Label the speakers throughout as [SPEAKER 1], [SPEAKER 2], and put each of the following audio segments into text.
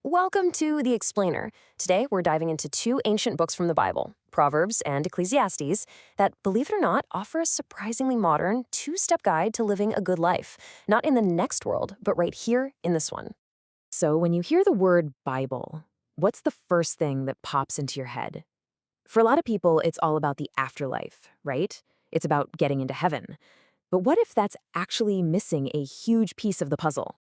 [SPEAKER 1] Welcome to The Explainer. Today, we're diving into two ancient books from the Bible, Proverbs and Ecclesiastes, that, believe it or not, offer a surprisingly modern, two-step guide to living a good life. Not in the next world, but right here in this one. So when you hear the word Bible, what's the first thing that pops into your head? For a lot of people, it's all about the afterlife, right? It's about getting into heaven. But what if that's actually missing a huge piece of the puzzle?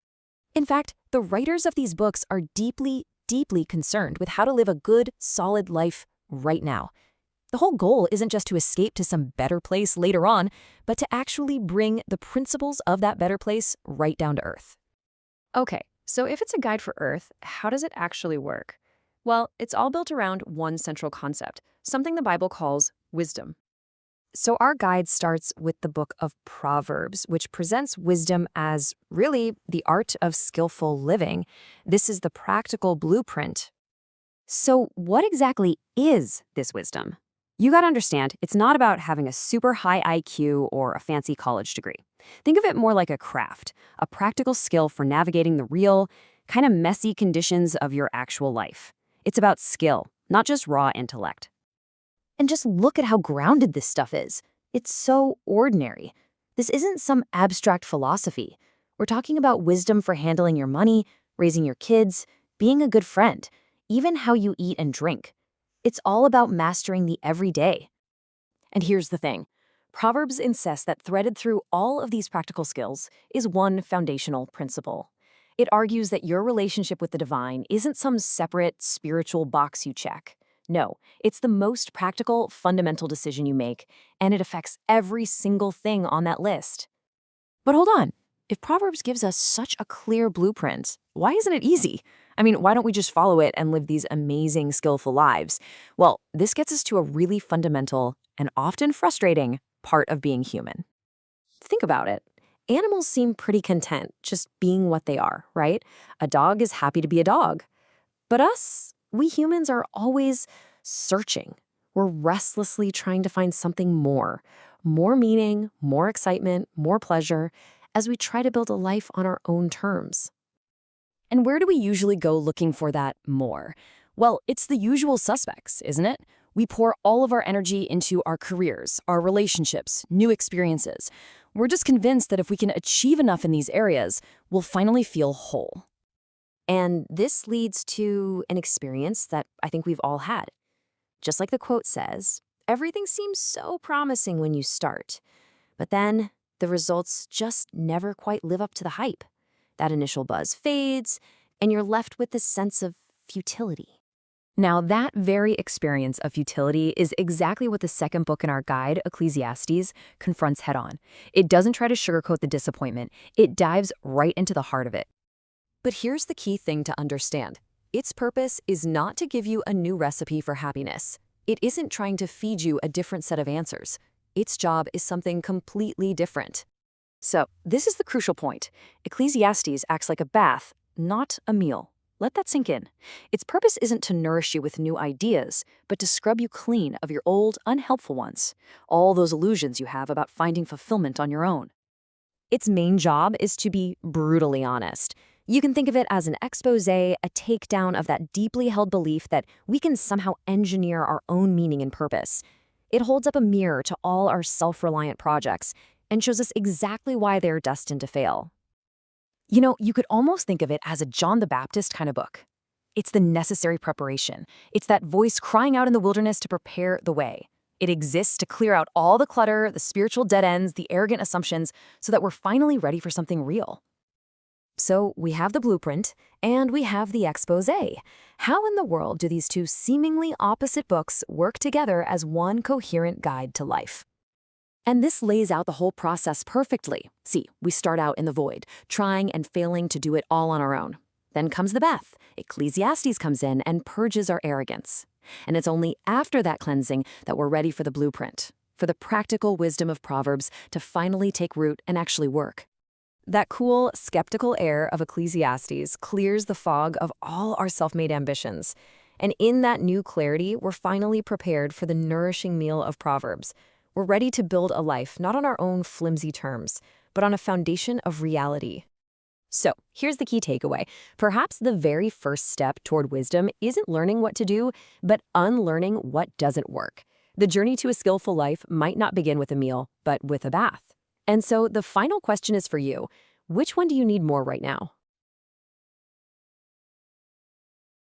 [SPEAKER 1] In fact, the writers of these books are deeply, deeply concerned with how to live a good, solid life right now. The whole goal isn't just to escape to some better place later on, but to actually bring the principles of that better place right down to earth.
[SPEAKER 2] Okay, so if it's a guide for Earth, how does it actually work? Well, it's all built around one central concept, something the Bible calls wisdom.
[SPEAKER 1] So our guide starts with the book of Proverbs, which presents wisdom as really the art of skillful living. This is the practical blueprint. So what exactly is this wisdom? You gotta understand, it's not about having a super high IQ or a fancy college degree. Think of it more like a craft, a practical skill for navigating the real, kind of messy conditions of your actual life. It's about skill, not just raw intellect. And just look at how grounded this stuff is. It's so ordinary. This isn't some abstract philosophy. We're talking about wisdom for handling your money, raising your kids, being a good friend, even how you eat and drink. It's all about mastering the everyday. And here's the thing. Proverbs insists that threaded through all of these practical skills is one foundational principle. It argues that your relationship with the divine isn't some separate spiritual box you check. No, it's the most practical, fundamental decision you make, and it affects every single thing on that list. But hold on. If Proverbs gives us such a clear blueprint, why isn't it easy? I mean, why don't we just follow it and live these amazing, skillful lives? Well, this gets us to a really fundamental and often frustrating part of being human. Think about it. Animals seem pretty content just being what they are, right? A dog is happy to be a dog. But us, we humans are always searching. We're restlessly trying to find something more meaning, more excitement, more pleasure, as we try to build a life on our own terms. And where do we usually go looking for that more? Well, it's the usual suspects, isn't it? We pour all of our energy into our careers, our relationships, new experiences. We're just convinced that if we can achieve enough in these areas, we'll finally feel whole. And this leads to an experience that I think we've all had. Just like the quote says, everything seems so promising when you start, but then the results just never quite live up to the hype. That initial buzz fades, and you're left with this sense of futility. Now, that very experience of futility is exactly what the second book in our guide, Ecclesiastes, confronts head-on. It doesn't try to sugarcoat the disappointment. It dives right into the heart of it. But here's the key thing to understand. Its purpose is not to give you a new recipe for happiness. It isn't trying to feed you a different set of answers. Its job is something completely different. So, this is the crucial point. Ecclesiastes acts like a bath, not a meal. Let that sink in. Its purpose isn't to nourish you with new ideas, but to scrub you clean of your old, unhelpful ones. All those illusions you have about finding fulfillment on your own. Its main job is to be brutally honest. You can think of it as an expose, a takedown of that deeply held belief that we can somehow engineer our own meaning and purpose. It holds up a mirror to all our self-reliant projects and shows us exactly why they're destined to fail. You know, you could almost think of it as a John the Baptist kind of book. It's the necessary preparation. It's that voice crying out in the wilderness to prepare the way. It exists to clear out all the clutter, the spiritual dead ends, the arrogant assumptions, so that we're finally ready for something real. So we have the blueprint, and we have the expose. How in the world do these two seemingly opposite books work together as one coherent guide to life? And this lays out the whole process perfectly. See, we start out in the void, trying and failing to do it all on our own. Then comes the bath. Ecclesiastes comes in and purges our arrogance. And it's only after that cleansing that we're ready for the blueprint, for the practical wisdom of Proverbs to finally take root and actually work. That cool, skeptical air of Ecclesiastes clears the fog of all our self-made ambitions. And in that new clarity, we're finally prepared for the nourishing meal of Proverbs. We're ready to build a life not on our own flimsy terms, but on a foundation of reality.
[SPEAKER 2] So, here's the key takeaway. Perhaps the very first step toward wisdom isn't learning what to do, but unlearning what doesn't work. The journey to a skillful life might not begin with a meal, but with a bath. And so the final question is for you. Which one do you need more right now?